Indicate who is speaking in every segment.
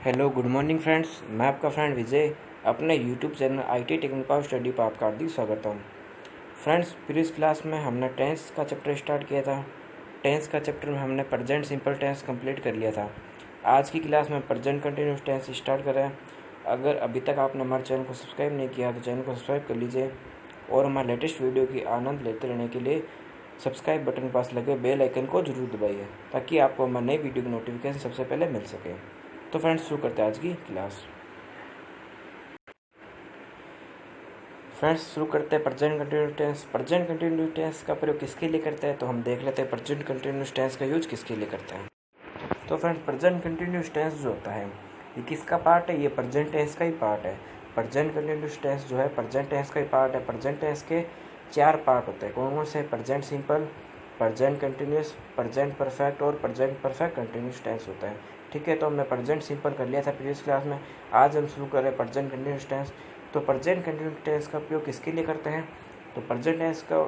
Speaker 1: Hello good morning friends, मैं आपका friend विजय अपने YouTube channel IT technical power study पर आपका हार्दिक स्वागत हूँ। फ्रेंड्स, प्रीवियस क्लास में हमने टेंस का चैप्टर स्टार्ट किया था। टेंस का चैप्टर में हमने प्रेजेंट सिंपल टेंस कंप्लीट कर लिया था। आज की क्लास में प्रेजेंट कंटिन्यूस टेंस स्टार्ट कर रहे हैं। अगर अभी तक आपने हमारे चैनल को सब्सक्राइब नहीं किया तो चैनल को सब्सक्राइब कर लीजिए और हमारे लेटेस्ट वीडियो की आनंद लेते रहने के लिए सब्सक्राइब बटन के पास लगे बेल आइकन को जरूर दबाइए ताकि आपको हमारी नई वीडियो की नोटिफिकेशन सबसे पहले मिल सके। तो फ्रेंड्स, शुरू करते हैं आज की क्लास। फ्रेंड्स, शुरू करते हैं present continuous tense. Present continuous tense का प्रयोग किसके लिए करते हैं तो हम देख लेते हैं प्रेजेंट कंटिन्यूस टेंस का यूज किसके लिए करते हैं। तो फ्रेंड्स, प्रेजेंट कंटिन्यूस टेंस जो होता है ये किसका पार्ट है? ये प्रेजेंट टेंस का ही पार्ट है। प्रेजेंट कंटिन्यूस टेंस जो है प्रेजेंट टेंस का ही पार्ट है। प्रेजेंट टेंस के 4 पार्ट होते हैं। कौन कौन से? Present simple, present continuous, present perfect और प्रेजेंट परफेक्ट कंटिन्यूस टेंस होता है। ठीक है, तो हमने प्रेजेंट सिंपल कर लिया था प्रीवियस क्लास में। आज हम शुरू कर रहे हैं प्रेजेंट कंटिन्यूस टेंस। तो प्रेजेंट कंटिन्यूस टेंस का उपयोग किसके लिए करते हैं? तो प्रेजेंट टेंस का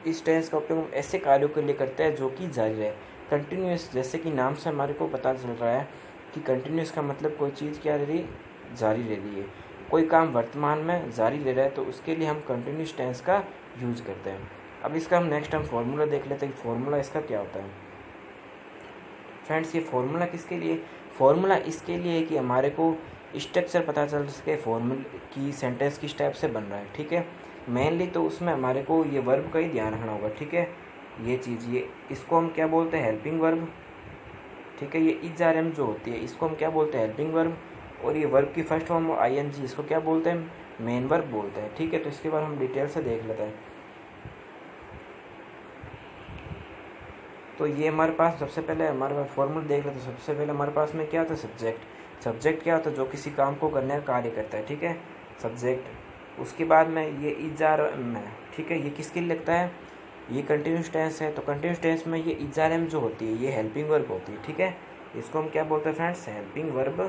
Speaker 1: इस टेंस का उपयोग हम ऐसे कार्यों के लिए करते हैं जो कि जारी रहे, कंटिन्यूस। जैसे कि नाम से हमारे को पता चल रहा है कि कंटिन्यूस का मतलब कोई चीज़ क्या रह रही, जारी रह रही है। कोई काम वर्तमान में जारी रह रहा है तो उसके लिए हम कंटिन्यूस टेंस का यूज करते हैं। अब इसका हम नेक्स्ट फॉर्मूला देख लेते हैं कि फॉर्मूला इसका क्या होता है। फ्रेंड्स, ये फॉर्मूला किसके लिए? फॉर्मूला इसके लिए कि हमारे को स्ट्रक्चर पता चल सके फॉर्मूले की, सेंटेंस किस टाइप से बन रहा है। ठीक है, मेनली तो उसमें हमारे को ये वर्ब का ही ध्यान रखना होगा। ठीक है, ये चीज़, ये इसको हम क्या बोलते हैं? Helping verb. ठीक है, ये इज जो होती है इसको हम क्या बोलते हैं? Helping verb. और ये वर्ब की फर्स्ट फॉर्म ING, इसको क्या बोलते हैं? मेन वर्ब बोलते हैं। ठीक है, तो इसके बारे में हम डिटेल से देख लेते हैं। तो ये हमारे पास सबसे पहले हमारे पास फॉर्मूला देख लेते हैं। सबसे पहले हमारे पास में क्या होता है? सब्जेक्ट। सब्जेक्ट क्या होता है? जो किसी काम को करने का कार्य करता है। ठीक है, सब्जेक्ट। उसके बाद में ये इज में, ठीक है, ये किसके लिए लगता है? ये कंटिन्यूस टेंस है, तो कंटिन्यूस टेंस में ये इज जो होती है ये हेल्पिंग वर्ब होती है। ठीक है, इसको हम क्या बोलते हैं फ्रेंड्स? हेल्पिंग वर्ब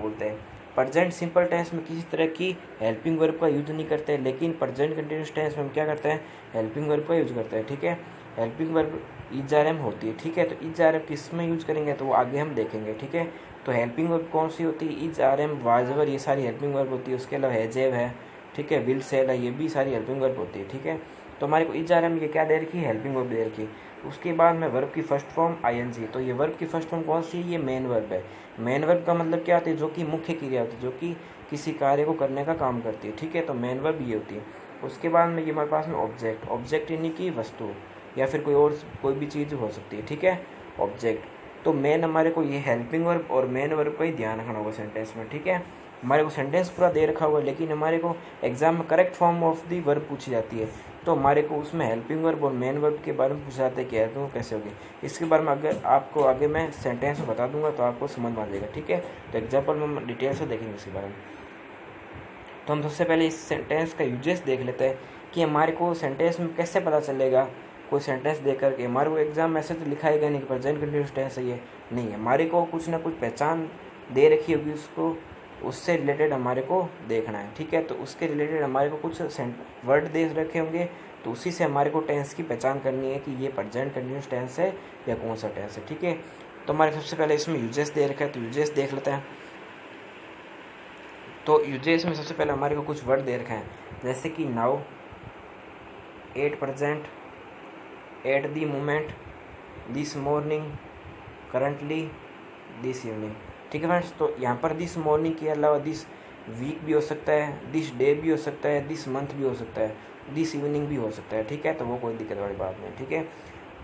Speaker 1: बोलते हैं। प्रेजेंट सिंपल टेंस में किसी तरह की हेल्पिंग वर्ब का यूज नहीं करते, लेकिन प्रेजेंट कंटिन्यूस टेंस में हम क्या करते हैं? हेल्पिंग वर्ब का यूज करते हैं। ठीक है, हेल्पिंग वर्ब इज होती है। ठीक है, तो इज किस में यूज करेंगे तो वो आगे हम देखेंगे। ठीक है, तो हेल्पिंग वर्ब कौन सी होती है? इज वाजवर, ये सारी हेल्पिंग वर्ब होती है। उसके अलावा हैजेव है, ठीक है, विल सेल है, ये भी सारी हेल्पिंग वर्ब होती है। ठीक है, तो हमारे को इज ये क्या दे रखी है? हेल्पिंग वर्ब दे रखी है। उसके बाद में वर्ब की फर्स्ट फॉर्म ING, तो ये वर्ब की फर्स्ट फॉर्म कौन सी है? ये मेन वर्ब है। मेन वर्ब का मतलब क्या होती है? जो कि मुख्य क्रिया होती है, जो कि किसी कार्य को करने का काम करती है। ठीक है, तो मेन वर्ब ये होती है। उसके बाद में ये हमारे पास में ऑब्जेक्ट। ऑब्जेक्ट यानी कि वस्तु या फिर कोई भी चीज़ हो सकती है। ठीक है, ऑब्जेक्ट। तो मेन हमारे को ये हेल्पिंग वर्ब और मेन वर्ब का ही ध्यान रखना होगा सेंटेंस में। ठीक है, हमारे को सेंटेंस पूरा दे रखा हुआ है, लेकिन हमारे को एग्जाम में correct form of the verb पूछी जाती है, तो हमारे को उसमें हेल्पिंग वर्ब और मेन वर्ब के बारे में पूछा जाता है कि हेल्पिंग वर्ब कैसे होगी। इसके बारे में अगर आपको आगे मैं सेंटेंस में बता दूंगा तो आपको समझ में आ जाएगा। ठीक है, तो एग्जाम्पल में हम डिटेल से देखेंगे इसके बारे में। तो हम सबसे पहले इस सेंटेंस का यूजेस देख लेते हैं कि हमारे को सेंटेंस में कैसे पता चलेगा। कोई सेंटेंस दे करके हमारे को एग्जाम में ऐसे तो लिखाएगा नहीं कि प्रेजेंट कंटिन्यूस टेंस है, ये नहीं। हमारे को कुछ ना कुछ पहचान दे रखी होगी, उसको उससे रिलेटेड हमारे को देखना है। ठीक है, तो उसके रिलेटेड हमारे को कुछ वर्ड दे रखे होंगे, तो उसी से हमारे को टेंस की पहचान करनी है कि ये प्रेजेंट कंटिन्यूस टेंस है या कौन सा टेंस है। ठीक है, तो हमारे सबसे पहले इसमें यूजेस दे रखा है, तो यूजेस देख लेते हैं। तो यूजेस में सबसे पहले हमारे को कुछ वर्ड दे रखे हैं, जैसे कि now, at present, at the moment, this morning, currently, this evening. ठीक है फ्रेंड्स, तो यहाँ पर दिस मॉर्निंग के अलावा दिस वीक भी हो सकता है, दिस डे भी हो सकता है, दिस मंथ भी हो सकता है, दिस इवनिंग भी हो सकता है। ठीक है, तो वो कोई दिक्कत वाली बात नहीं। ठीक है,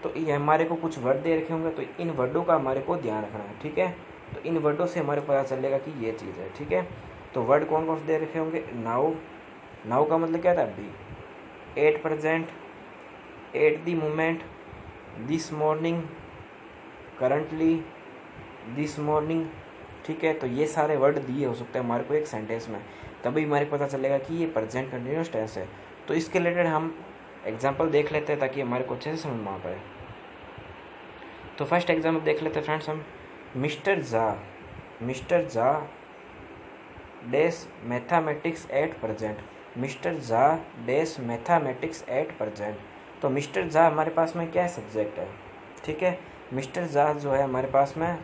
Speaker 1: तो ये हमारे को कुछ वर्ड दे रखे होंगे, तो इन वर्डों का हमारे को ध्यान रखना है। ठीक है, तो इन वर्डों से हमारे पता चलेगा कि ये चीज़ है। ठीक है, तो वर्ड कौन कौन से दे रखे होंगे? नाउ। नाउ का मतलब क्या था? अभी। At present, at the moment, this morning, currently, this morning. ठीक है, तो ये सारे वर्ड दिए हो सकते हैं हमारे को एक सेंटेंस में, तभी हमारे को पता चलेगा कि ये प्रेजेंट कंटिन्यूस टेंस है। तो इसके रिलेटेड हम एग्जांपल देख लेते हैं ताकि हमारे को अच्छे से समझ में आ पाए। तो फर्स्ट एग्जाम्पल देख लेते हैं फ्रेंड्स हम। मिस्टर जा dash mathematics at present. Mister जा डैश मैथमेटिक्स एट प्रेजेंट। तो मिस्टर जा हमारे पास में क्या है? सब्जेक्ट है। ठीक है, मिस्टर जा जो है हमारे पास में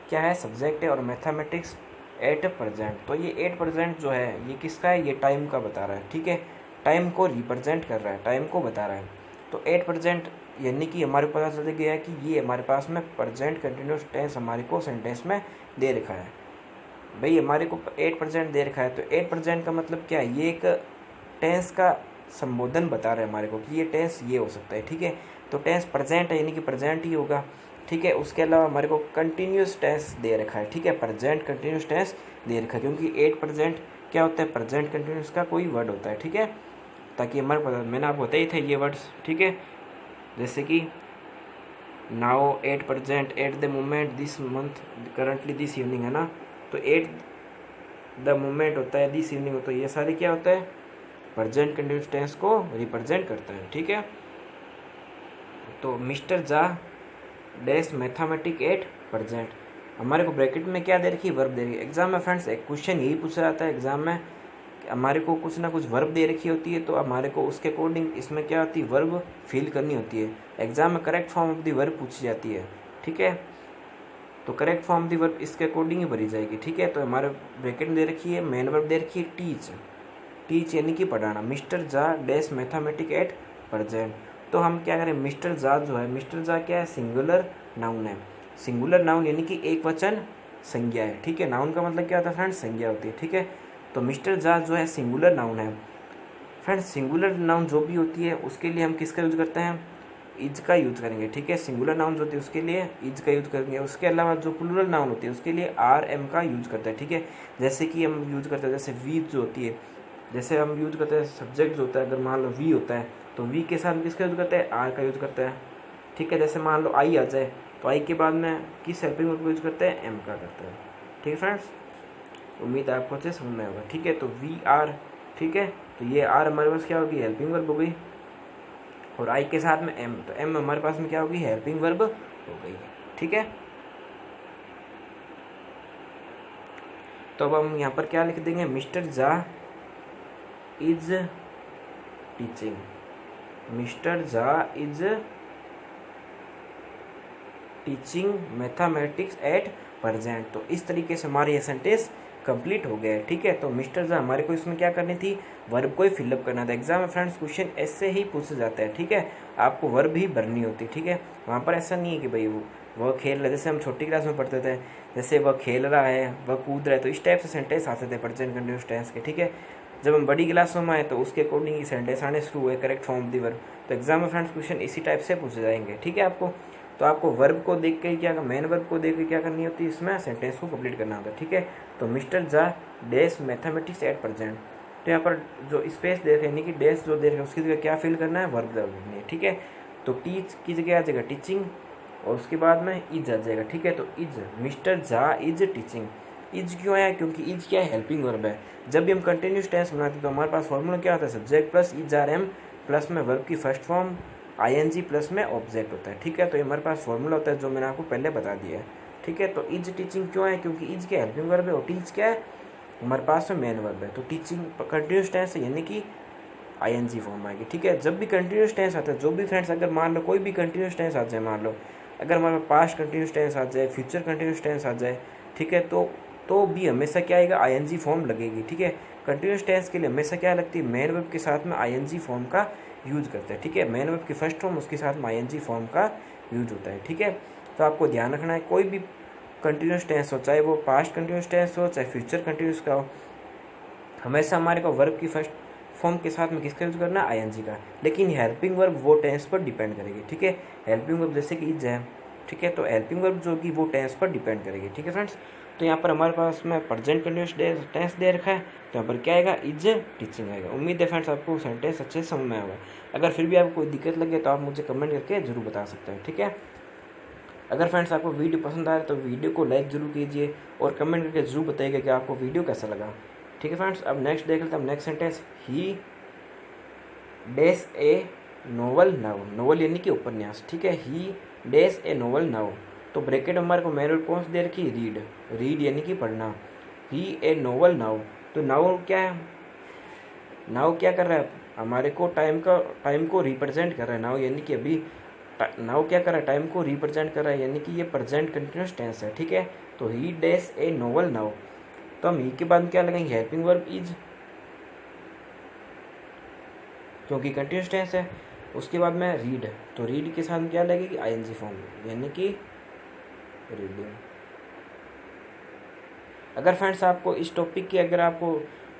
Speaker 1: क्या है? सब्जेक्ट है, और मैथमेटिक्स एट प्रेजेंट। तो ये 8% जो है ये किसका है, ये टाइम का बता रहा है, ठीक है, टाइम को रिप्रेजेंट कर रहा है, टाइम को बता रहा है। तो 8% यानी कि हमारे को पता चल गया है कि ये हमारे पास में प्रेजेंट कंटिन्यूस टेंस हमारे को सेंटेंस में दे रखा है। भाई हमारे को 8% दे रखा है, तो 8% का मतलब क्या है, ये एक टेंस का संबोधन बता रहा है हमारे को कि ये टेंस ये हो सकता है, ठीक है। तो टेंस प्रेजेंट है यानी कि प्रेजेंट ही होगा, ठीक है। उसके अलावा हमारे को कंटिन्यूस टेंस दे रखा है, ठीक है, प्रेजेंट कंटिन्यूस टेंस दे रखा है, क्योंकि 8% क्या होता है, प्रेजेंट कंटिन्यूस का कोई वर्ड होता है, ठीक है, ताकि हमारे पता, मैंने आपको बताई थे ये वर्ड्स, ठीक है। जैसे कि now 8% at the moment this month currently this evening, है ना। तो 8 द मोमेंट होता है, दिस इवनिंग होता है, ये सारे क्या होता है, प्रेजेंट कंटिन्यूस टेंस को रिप्रेजेंट करता है, ठीक है। तो मिस्टर जा डैश मैथमेटिक एट प्रेजेंट, हमारे को ब्रैकेट में क्या दे रखी है, वर्ब दे रखी है। एग्जाम में फ्रेंड्स एक क्वेश्चन यही पूछा जाता है एग्जाम में, हमारे को कुछ ना कुछ वर्ब दे रखी होती है, तो हमारे को उसके अकॉर्डिंग इसमें क्या होती है, वर्ब फिल करनी होती है। एग्जाम में correct form of the verb पूछी जाती है, ठीक है। तो करेक्ट फॉर्म दी वर्ब इसके अकॉर्डिंग ही भरी जाएगी, ठीक है। तो हमारे ब्रैकेट में दे रखी है, मेन वर्ब दे रखी है टीच, टीच यानी कि पढ़ाना। मिस्टर जा डैश मैथमेटिक एट प्रेजेंट, तो हम क्या करें, मिस्टर जा जो है, मिस्टर जा क्या है, सिंगुलर नाउन है। सिंगुलर नाउन यानी कि एक वचन संज्ञा है, ठीक है। नाउन का मतलब क्या होता है फ्रेंड्स, संज्ञा होती है, ठीक है। तो मिस्टर जा जो है सिंगुलर नाउन है फ्रेंड्स। सिंगुलर नाउन जो भी होती है उसके लिए हम किसका यूज करते हैं, इज का यूज करेंगे, ठीक है। सिंगुलर नाउन जो होती है उसके लिए इज का यूज करेंगे। उसके अलावा जो प्लूरल नाउन होती है उसके लिए आर एम का यूज करते हैं, ठीक है। जैसे कि हम यूज करते हैं, जैसे वी जो होती है, जैसे हम यूज करते हैं सब्जेक्ट जो होता है, अगर मान लो वी होता है तो वी के साथ किसका यूज करते हैं, आर का यूज करते हैं, ठीक है। जैसे मान लो आई आ जाए तो आई के बाद में किस हेल्पिंग वर्ब को यूज करते हैं, एम का करते हैं, ठीक है फ्रेंड्स। उम्मीद है आपको अच्छे समझ में होगा, ठीक है। तो वी आर, ठीक है, तो ये आर हमारे पास क्या होगी, हेल्पिंग वर्ब हो गई, और आई के साथ में एम, तो एम हमारे पास में क्या होगी, हेल्पिंग वर्ब हो गई, ठीक है। तो अब हम यहाँ पर क्या लिख देंगे, मिस्टर जा इज टीचिंग, मिस्टर जा is teaching mathematics at present. तो इस तरीके से हमारी ये सेंटेंस कंप्लीट हो गया है, ठीक है। तो मिस्टर जा हमारे को इसमें क्या करनी थी, वर्ब को ही फिलअप करना था। एग्जाम में फ्रेंड्स क्वेश्चन ऐसे ही पूछा जाता है, ठीक है, आपको वर्ब ही भरनी होती है, ठीक है। वहाँ पर ऐसा नहीं है कि भाई वह खेल रहा है, जैसे हम छोटी क्लास में पढ़ते थे, जैसे वह खेल रहा है, वह कूद रहा है, तो इस टाइप से सेंटेंस आते थे प्रेजेंट कंटिन्यूअस टेंस के, ठीक है। जब हम बड़ी क्लासों में आए तो उसके अकॉर्डिंग ही सेंटेंस आने शुरू हुए, correct form of the verb. तो एग्जाम में फ्रेंड्स क्वेश्चन इसी टाइप से पूछे जाएंगे, ठीक है आपको। तो आपको वर्ब को देख के क्या, मेन वर्ब को देख के क्या करनी होती है, इसमें सेंटेंस को कंप्लीट करना होता है, ठीक है। तो मिस्टर जा डैश मैथमेटिक्स एट प्रेजेंट, तो यहाँ पर जो स्पेस दे रखे यानी कि डैश जो दे रखे उसकी जगह क्या फिल करना है, वर्ब करनी है, ठीक है। तो टीच की जगह आ जाएगा टीचिंग, और उसके बाद में इज आ जाएगा, ठीक है। तो इज, मिस्टर जा इज टीचिंग, इज क्यों आया, क्योंकि इज क्या है, हेल्पिंग वर्ब है। जब भी हम कंटिन्यूस टेंस बनाते हैं तो हमारे पास फॉर्मूला क्या होता है, subject plus is are am plus में वर्ब की फर्स्ट फॉर्म आईएनजी प्लस में ऑब्जेक्ट होता है, ठीक है। तो ये हमारे पास फॉर्मूला होता है जो मैंने आपको पहले बता दिया है, ठीक है। तो इज टीचिंग क्यों है, क्योंकि इज क्या हेल्पिंग वर्ब है, और टीच क्या है हमारे पास में मेन वर्ब है। तो टीचिंग कंटिन्यूस टेंस है यानी कि आईएनजी फॉर्म आएगी, ठीक है। जब भी कंटिन्यूस टेंस आता है, जो भी फ्रेंड्स अगर मान लो कोई भी कंटिन्यूस टेंस आ जाए, मान लो अगर हमारे पास्ट कंटिन्यूस टेंस आ जाए, फ्यूचर कंटिन्यूस टेंस आ जाए, ठीक है, तो भी हमेशा क्या आएगा, आईएनजी फॉर्म लगेगी, ठीक है। कंटिन्यूस टेंस के लिए हमेशा क्या लगती है, मेन वर्ब के साथ में आईएनजी फॉर्म का यूज करते हैं, ठीक है। मेन वर्ब की फर्स्ट फॉर्म उसके साथ में आईएनजी फॉर्म का यूज होता है, ठीक है। तो आपको ध्यान रखना है, कोई भी कंटिन्यूस टेंस हो, चाहे वो पास्ट कंटिन्यूस टेंस हो चाहे फ्यूचर कंटिन्यूस का हो, हमेशा हमारे को वर्ब की फर्स्ट फॉर्म के साथ में किसका यूज करना है, आईएनजी का। लेकिन हेल्पिंग वर्ब वो टेंस पर डिपेंड करेगी, ठीक है। हेल्पिंग वर्ब जैसे कि इज है, ठीक है, तो हेल्पिंग वर्ब जो कि वो टेंस पर डिपेंड करेगी, ठीक है फ्रेंड्स। तो यहाँ पर हमारे पास में प्रेजेंट कंटिन्यूस टेंस दे रखा है, तो यहाँ पर क्या आएगा, इज टीचिंग आएगा। उम्मीद है फ्रेंड्स आपको सेंटेंस अच्छे से समझ में आएगा। अगर फिर भी आपको कोई दिक्कत लगे तो आप मुझे कमेंट करके जरूर बता सकते हैं, ठीक है। अगर फ्रेंड्स आपको वीडियो पसंद आए तो वीडियो को लाइक जरूर कीजिए और कमेंट करके जरूर बताइएगा कि आपको वीडियो कैसा लगा, ठीक है फ्रेंड्स। अब नेक्स्ट देख लेते हैं, next sentence, he dash a novel now, novel यानी कि उपन्यास, ठीक है। He dash a novel now, तो ब्रैकेट हमारे को मेन वर्ब कौन सी दे रखी, रीड, रीड यानी कि पढ़ना। ही ए नोवेल नाउ, तो नाउ क्या है, नाउ क्या कर रहा है, हमारे को टाइम को रिप्रेजेंट कर रहा है। नाउ यानी कि अभी नाउ क्या कर रहा है, टाइम को रिप्रेजेंट कर रहा है, यानी कि ये प्रेजेंट कंटिन्यूस टेंस है, ठीक है। तो ही डैश ए नोवेल नाउ, तो हम ही के बाद क्या लगाएंगे, हेल्पिंग वर्ब इज, क्योंकि कंटिन्यूस टेंस है। उसके बाद में रीड, तो रीड के साथ क्या लगेगी, आईएनजी फॉर्म, यानी कि रीडिंग। अगर फ्रेंड्स आपको इस टॉपिक की अगर आपको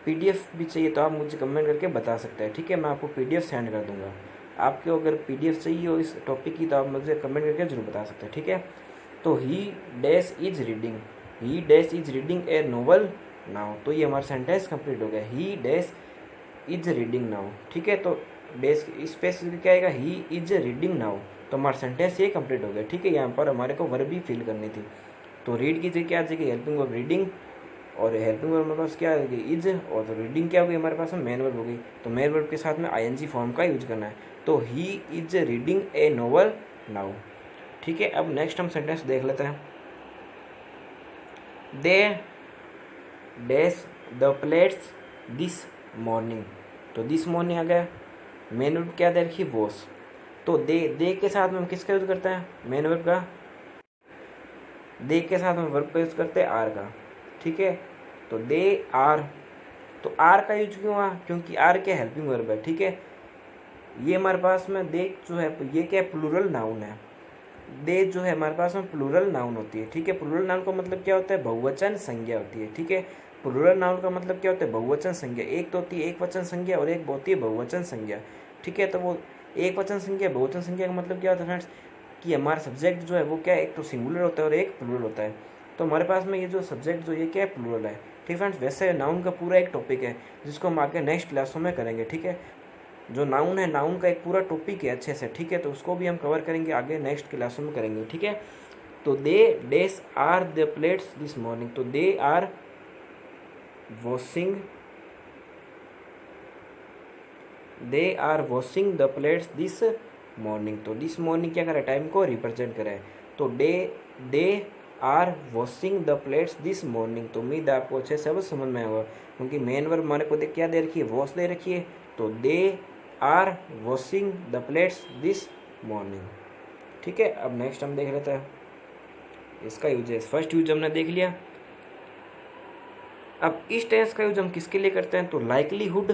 Speaker 1: पीडीएफ भी चाहिए तो आप मुझे कमेंट करके बता सकते हैं, ठीक है, मैं आपको पीडीएफ सेंड कर दूंगा। आपको अगर पीडीएफ चाहिए हो इस टॉपिक की तो आप मुझे कमेंट करके जरूर बता सकते हैं, ठीक है। तो ही dash is reading, he dash is reading a novel now, तो ये हमारा सेंटेंस कंप्लीट हो गया, ही डैश इज रीडिंग नाउ, ठीक है। तो डैश स्पेसिफिक क्या आएगा, ही इज रीडिंग नाउ, तो हमारा सेंटेंस ये कंप्लीट हो गया, ठीक है। यहाँ पर हमारे को वर्ब भी फिल करनी थी, तो रीड की जगह क्या आ जाएगी, हेल्पिंग वर्ब रीडिंग, और हेल्पिंग वर्ब हमारे पास क्या आ गई, इज, और तो रीडिंग क्या हो गई हमारे पास में, मेन वर्ब हो गई। तो मेन वर्ब के साथ में आईएनजी फॉर्म का यूज करना है, तो he is reading a novel now, ठीक है। अब नेक्स्ट हम सेंटेंस देख लेते हैं, they dash the plates this morning, तो दिस मॉर्निंग आ गया, मेन वर्ब क्या दे रखी, वॉश, तो दे के साथ में हम किसका यूज करते हैं, मेन वर्ब का, दे के साथ हम वर्ब का यूज करते हैं आर का, ठीक है। तो दे आर, तो आर का यूज क्यों हुआ, क्योंकि आर क्या हेल्पिंग वर्ब है, ठीक है। ये हमारे पास में दे जो है ये क्या प्लूरल नाउन है, दे जो है हमारे पास में प्लूरल नाउन होती है, ठीक है। प्लूरल नाउन का मतलब क्या होता है, बहुवचन संज्ञा होती है, ठीक है। प्लूरल नाउन का मतलब क्या होता है, बहुवचन संज्ञा, एक तो होती है एक वचन संज्ञा और एक होती है बहुवचन संज्ञा, ठीक है। तो वो एक वचन संज्ञा बहुवचन संज्ञा का मतलब क्या होता है फ्रेंड्स, कि हमारा सब्जेक्ट जो है वो क्या है, एक तो सिंगुलर होता है और एक प्लूरल होता है। तो हमारे पास में ये जो सब्जेक्ट जो ये क्या है, प्लूरल है, ठीक है फ्रेंड्स। वैसे नाउन का पूरा एक टॉपिक है जिसको हम आगे नेक्स्ट क्लासों में करेंगे, ठीक है। जो नाउन है, नाउन का एक पूरा टॉपिक है अच्छे से, ठीक है, तो उसको भी हम कवर करेंगे आगे नेक्स्ट क्लासों में करेंगे, ठीक है। तो they dash are the plates this morning, तो they are washing, they are washing the plates this morning, तो दिस मॉर्निंग क्या करे, टाइम को रिप्रेजेंट करे, तो they are washing the plates this morning. तो उम्मीद आपको अच्छे से अब समझ में आएगा, क्योंकि मेन वर्ब हमारे को क्या दे रखी है, वॉश दे रखी है, तो they are washing the plates this morning, ठीक है। अब नेक्स्ट हम देख लेते हैं इसका यूज है, फर्स्ट यूज हमने देख लिया। अब इस टेंस का यूज हम किसके लिए करते हैं, तो लाइकलीहुड,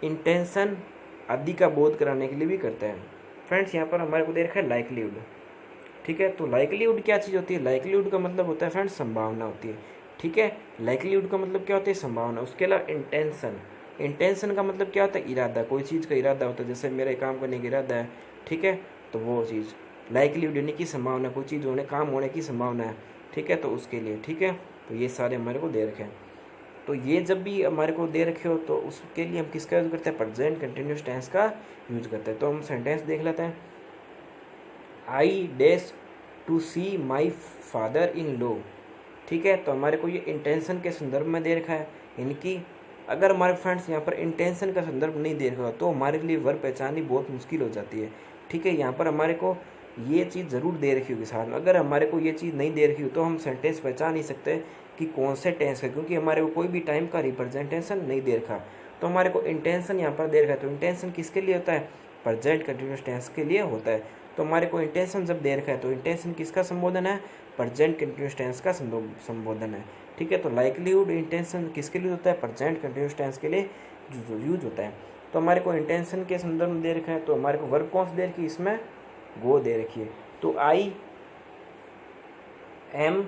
Speaker 1: इंटेंशन आदि का बोध कराने के लिए भी करते हैं। फ्रेंड्स यहाँ पर हमारे को दे रखा है लाइकलीहुड, ठीक है। तो लाइकलीहुड क्या चीज़ होती है, लाइकलीहुड का मतलब होता है फ्रेंड्स संभावना होती है, ठीक है। लाइकलीहुड का मतलब क्या होता है, संभावना। उसके अलावा इंटेंशन, इंटेंशन का मतलब क्या होता है, इरादा, कोई चीज़ का इरादा होता है, जैसे मेरे काम करने का इरादा है, ठीक है, तो वो चीज़ लाइकलीहुड यानी कि संभावना, कोई चीज़ होने, काम होने की संभावना है, ठीक है, तो उसके लिए, ठीक है। तो ये सारे हमारे को दे रखे हैं। तो ये जब भी हमारे को दे रखे हो तो उसके लिए हम किसका यूज़ करते हैं, प्रेजेंट कंटिन्यूस टेंस का यूज करते हैं। तो हम सेंटेंस देख लेते हैं, I dash to see my father in law, ठीक है। तो हमारे को ये इंटेंशन के संदर्भ में दे रखा है, यानी कि अगर हमारे फ्रेंड्स यहाँ पर इंटेंशन का संदर्भ नहीं दे रखा तो हमारे लिए वर्ब पहचाननी बहुत मुश्किल हो जाती है, ठीक है। यहाँ पर हमारे को ये चीज़ ज़रूर दे रखी होगी साथ में, अगर हमारे को ये चीज़ नहीं दे रखी हो तो हम सेंटेंस पहचान नहीं सकते कि कौन से टेंस है, क्योंकि हमारे को कोई भी टाइम का रिप्रेजेंटेशन नहीं दे रखा। तो हमारे को इंटेंशन यहाँ पर दे रखा है, तो इंटेंशन किसके लिए होता है, प्रेजेंट कंटिन्यूस टेंस के लिए होता है। तो हमारे को इंटेंशन जब दे रखा है तो इंटेंशन किसका संबोधन है, प्रेजेंट कंटिन्यूस टेंस का संबोधन है, ठीक है। तो लाइकलीहुड इंटेंशन किसके लिए होता है, प्रेजेंट कंटिन्यूस टेंस के लिए यूज होता है। तो हमारे को इंटेंशन के संदर्भ में दे रखा है, तो हमारे को वर्ब कौन सी दे रखी है, इसमें गो दे रखी है। तो I am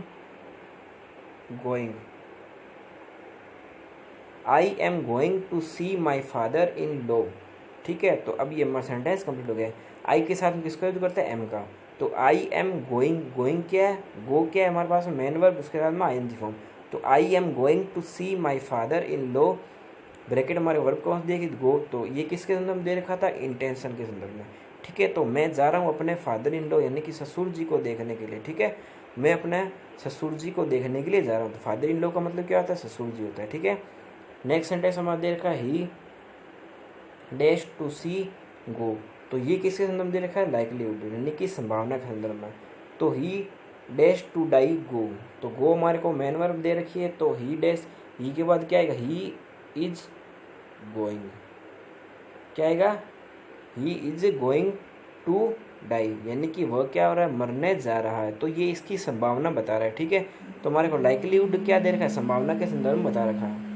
Speaker 1: going, I am going to see my father in law, ठीक है। तो अब ये हमारा सेंटेंस कंप्लीट हो गया। आई के साथ हम किसका यूज करते हैं, एम का, तो आई एम गोइंग, गोइंग क्या है, गो क्या है हमारे पास में, मेन वर्ब, उसके साथ में आईएनजी फॉर्म। तो I am going to see my father in law, bracket हमारे वर्ब कौन सी देगी, गो, तो ये किसके संदर्भ में दे रखा था, इंटेंशन के संदर्भ में, ठीक है। तो मैं जा रहा हूँ अपने फादर इन लॉ यानी कि ससुर जी को देखने के लिए, ठीक है, मैं अपने ससुर जी को देखने के लिए जा रहा हूँ। तो फादर इन लॉ का मतलब क्या होता है, ससुर जी होता है, ठीक है। नेक्स्ट सेंटेंस हमारा दे रखा है, ही डैश टू सी गो, तो ये किसके संदर्भ में दे रखा है, लाइकलीहुड यानी कि संभावना के संदर्भ में। तो ही डैश टू डाई गो, तो गो हमारे को मेन वर्ब दे रखी है, तो ही डैश, ही के बाद क्या आएगा, ही इज गोइंग, क्या आएगा, he is going to die, यानी कि वह क्या हो रहा है, मरने जा रहा है। तो ये इसकी संभावना बता रहा है, ठीक है। तो हमारे को लाइकलीहुड क्या दे रखा है, संभावना के संदर्भ में बता रखा है।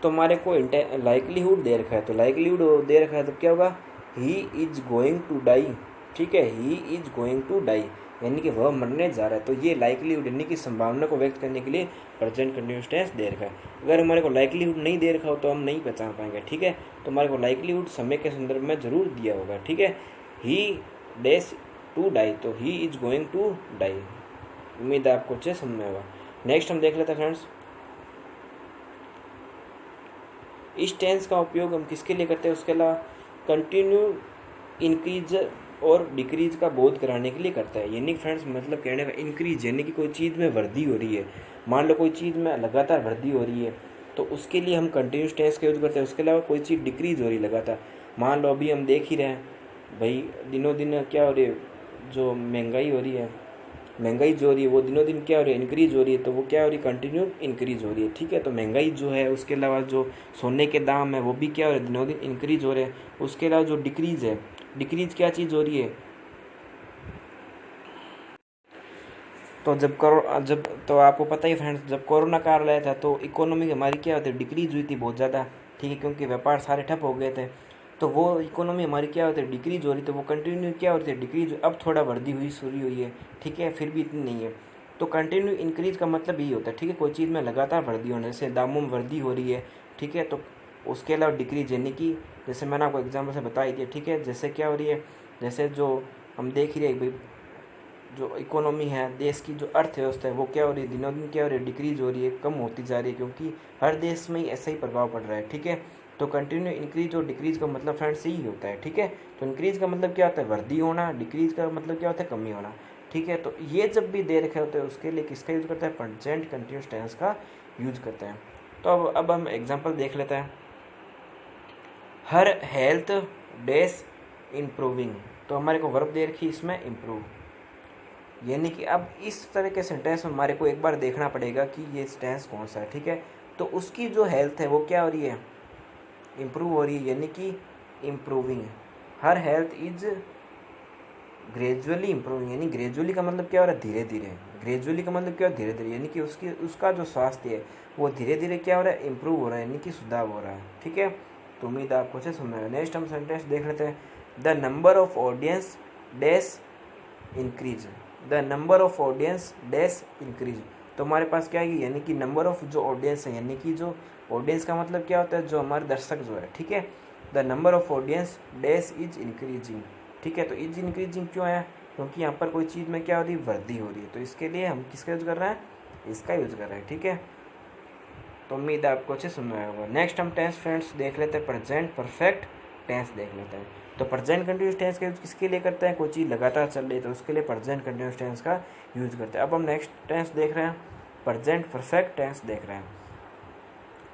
Speaker 1: तो हमारे को लाइकलीहुड दे रखा है, तो लाइकलीहुड दे रखा है तो क्या होगा, he is going to die, ठीक है, he is going to die, यानी कि वह मरने जा रहा है। तो ये लाइकलीहुड यानी कि संभावना को व्यक्त करने के लिए प्रेजेंट कंटिन्यूअस टेंस दे रखा है। अगर हमारे को लाइकलीहुड नहीं दे रखा हो तो हम नहीं पहचान पाएंगे, ठीक है। तो हमारे को लाइकलीहुड समय के संदर्भ में जरूर दिया होगा, ठीक है। ही डैश टू डाई, तो he is going to die. उम्मीद है आपको अच्छे समझ में होगा। नेक्स्ट हम देख लेते हैं फ्रेंड्स, इस टेंस का उपयोग हम किसके लिए करते हैं, उसके अलावा कंटिन्यू, इंक्रीज और डिक्रीज का बोध कराने के लिए करता है। यानी फ्रेंड्स मतलब कहने का इंक्रीज यानी कि कोई चीज़ में वृद्धि हो रही है, मान लो कोई चीज़ में लगातार वृद्धि हो रही है तो उसके लिए हम कंटिन्यूस टेंस का यूज़ करते हैं। उसके अलावा कोई चीज़ डिक्रीज हो रही है लगातार, मान लो अभी हम देख ही रहे हैं भाई दिनों दिन क्या हो रही है, जो महंगाई हो रही है, महंगाई जो हो रही है वो दिनों दिन क्या हो रही है, इंक्रीज हो रही है। तो वो क्या हो रही है, कंटिन्यू इंक्रीज हो रही है, ठीक है। तो महंगाई जो है, उसके अलावा जो सोने के दाम है वो भी क्या हो रहे हैं, दिनों दिन इंक्रीज हो रहे हैं। उसके अलावा जो डिक्रीज है, डिक्रीज क्या चीज़ हो रही है, तो जब तो आपको पता ही फ्रेंड्स, जब कोरोना काल आया था तो इकोनॉमी हमारी क्या होती है, डिक्रीज हुई थी बहुत ज़्यादा, ठीक है, क्योंकि व्यापार सारे ठप हो गए थे। तो वो इकोनॉमी हमारी क्या होती है, डिक्रीज हो रही, तो वो कंटिन्यू क्या होती है, डिक्रीज। अब थोड़ा वृद्धि हुई शुरू हुई है, ठीक है, फिर भी इतनी नहीं है। तो कंटिन्यू इंक्रीज का मतलब यही होता है, ठीक है, कोई चीज़ में लगातार वृद्धि होने, जैसे दामों में वृद्धि हो रही है, ठीक है। तो उसके अलावा डिक्रीज यानी कि जैसे मैंने आपको एग्जाम्पल से बता ही दिया, ठीक है। जैसे क्या हो रही है, जैसे जो हम देख ही रहे भाई, जो इकोनॉमी है, देश की जो अर्थव्यवस्था है वो क्या हो रही है, दिनों दिन क्या हो रही है, डिक्रीज हो रही है, कम होती जा रही है, क्योंकि हर देश में ही ऐसा ही प्रभाव पड़ रहा है, ठीक है। तो कंटिन्यू इंक्रीज और डिक्रीज का मतलब फ्रेंड्स यही होता है, ठीक है। तो इंक्रीज का मतलब क्या होता है, वृद्धि होना, डिक्रीज का मतलब क्या होता है, कमी होना, ठीक है। तो ये जब भी दे रखे होते हैं उसके लिए किसका यूज करता है, प्रेजेंट कंटिन्यूअस टेंस का यूज करते हैं। तो अब हम एग्जाम्पल देख लेते हैं, हर हेल्थ डेज इम्प्रूविंग, तो हमारे को वर्ब दे रखी इसमें इम्प्रूव, यानी कि अब इस तरह के सेंटेंस में हमारे को एक बार देखना पड़ेगा कि ये टेंस कौन सा है, ठीक है। तो उसकी जो हेल्थ है वो क्या हो रही है, इम्प्रूव हो रही है, यानी कि improving. Her health is gradually improving, यानी ग्रेजुअली का मतलब क्या हो रहा है, धीरे धीरे। ग्रेजुअली का मतलब क्या हो, धीरे धीरे, यानी कि उसका जो स्वास्थ्य है वो धीरे धीरे क्या हो रहा है, इम्प्रूव हो रहा है, यानी कि सुधार हो रहा है, ठीक है। तो उम्मीद आपको अच्छे समझ में। नेक्स्ट हम सेंटेंस देख लेते हैं, the number of audience dash increase, the number of audience dash increase. तो हमारे पास क्या है, यानी कि नंबर ऑफ जो ऑडियंस है, यानी कि जो ऑडियंस का मतलब क्या होता है, जो हमारे दर्शक जो है, ठीक है। The number of audience dash is increasing, ठीक है। तो इज इंक्रीजिंग क्यों है, क्योंकि यहाँ पर कोई चीज़ में क्या हो रही है, वृद्धि हो रही है। तो इसके लिए हम किसका यूज़ कर रहे हैं, इसका यूज़ कर रहे हैं, ठीक है। तो उम्मीद है आपको अच्छे समझ में होगा। नेक्स्ट हम टेंस फ्रेंड्स देख लेते हैं, प्रेजेंट परफेक्ट टेंस देख लेते हैं। तो प्रेजेंट कंटिन्यूस टेंस का यूज किसके लिए करते हैं, कोई चीज़ लगातार चल रही है तो उसके लिए प्रेजेंट कंटिन्यूस टेंस का यूज करते हैं। अब हम नेक्स्ट टेंस देख रहे हैं, प्रेजेंट परफेक्ट टेंस देख रहे हैं।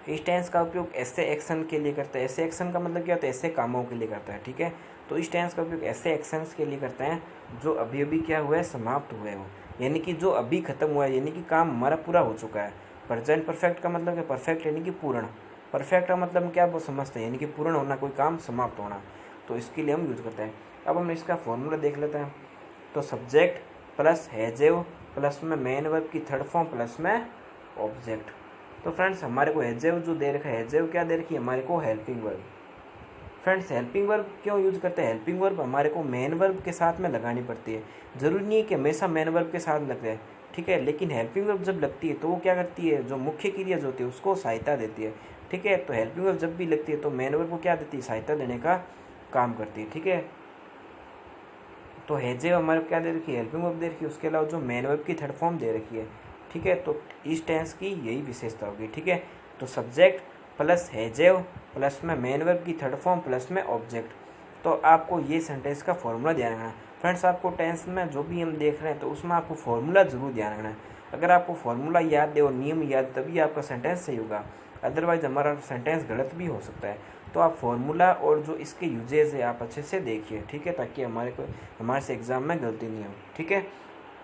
Speaker 1: इस टेंस का उपयोग ऐसे एक्शन के लिए करते हैं, ऐसे एक्शन का मतलब क्या होता है, ऐसे कामों के लिए करता है, ठीक है। तो इस टेंस का उपयोग ऐसे एक्शंस के लिए करते हैं जो अभी अभी क्या हुआ है, समाप्त हुए हो, यानी कि जो अभी खत्म हुआ है, यानी कि काम हमारा पूरा हो चुका है। प्रेजेंट परफेक्ट का मतलब क्या, परफेक्ट यानी कि पूर्ण, परफेक्ट का मतलब क्या वो समझते हैं, यानी कि पूर्ण होना, कोई काम समाप्त होना। तो इसके लिए हम यूज करते हैं। अब हम इसका फॉर्मूला देख लेते हैं। तो सब्जेक्ट प्लस हैजेव प्लस में मेन वर्ब की थर्ड फॉर्म प्लस में ऑब्जेक्ट। तो फ्रेंड्स हमारे को हैजेव जो दे रखा है, हैजेव क्या दे रखी है, हमारे को helping verb. Friends helping verb क्यों यूज करते हैं, हेल्पिंग वर्ब हमारे को मेन वर्ब के साथ में लगानी पड़ती है। जरूरी नहीं है कि हमेशा मेन वर्ब के साथ लग जाए, ठीक है, लेकिन हेल्पिंग वर्ब जब लगती है तो वो क्या करती है, जो मुख्य क्रिया जो होती है उसको सहायता देती है, ठीक है। तो हेल्पिंग वर्ब जब भी लगती है तो मेन वर्ब को क्या देती है, सहायता देने का काम करती है, ठीक है। तो हैजेव हमारे क्या दे रखी है, हेल्पिंग वर्ब दे रखी है, उसके अलावा जो मेन वर्ब की थर्ड फॉर्म दे रखी है, ठीक है। तो इस टेंस की यही विशेषता होगी, ठीक है। तो सब्जेक्ट प्लस हैजेव प्लस में मेन वर्ब की थर्ड फॉर्म प्लस में ऑब्जेक्ट। तो आपको ये सेंटेंस का फॉर्मूला ध्यान रखना है फ्रेंड्स। आपको टेंस में जो भी हम देख रहे हैं तो उसमें आपको फॉर्मूला जरूर ध्यान रखना है। अगर आपको फॉर्मूला याद है और नियम याद, तभी आपका सेंटेंस सही होगा, अदरवाइज हमारा सेंटेंस गलत भी हो सकता है। तो आप फॉर्मूला और जो इसके यूजेज है आप अच्छे से देखिए, ठीक है, ताकि हमारे से एग्जाम में गलती नहीं हो, ठीक है।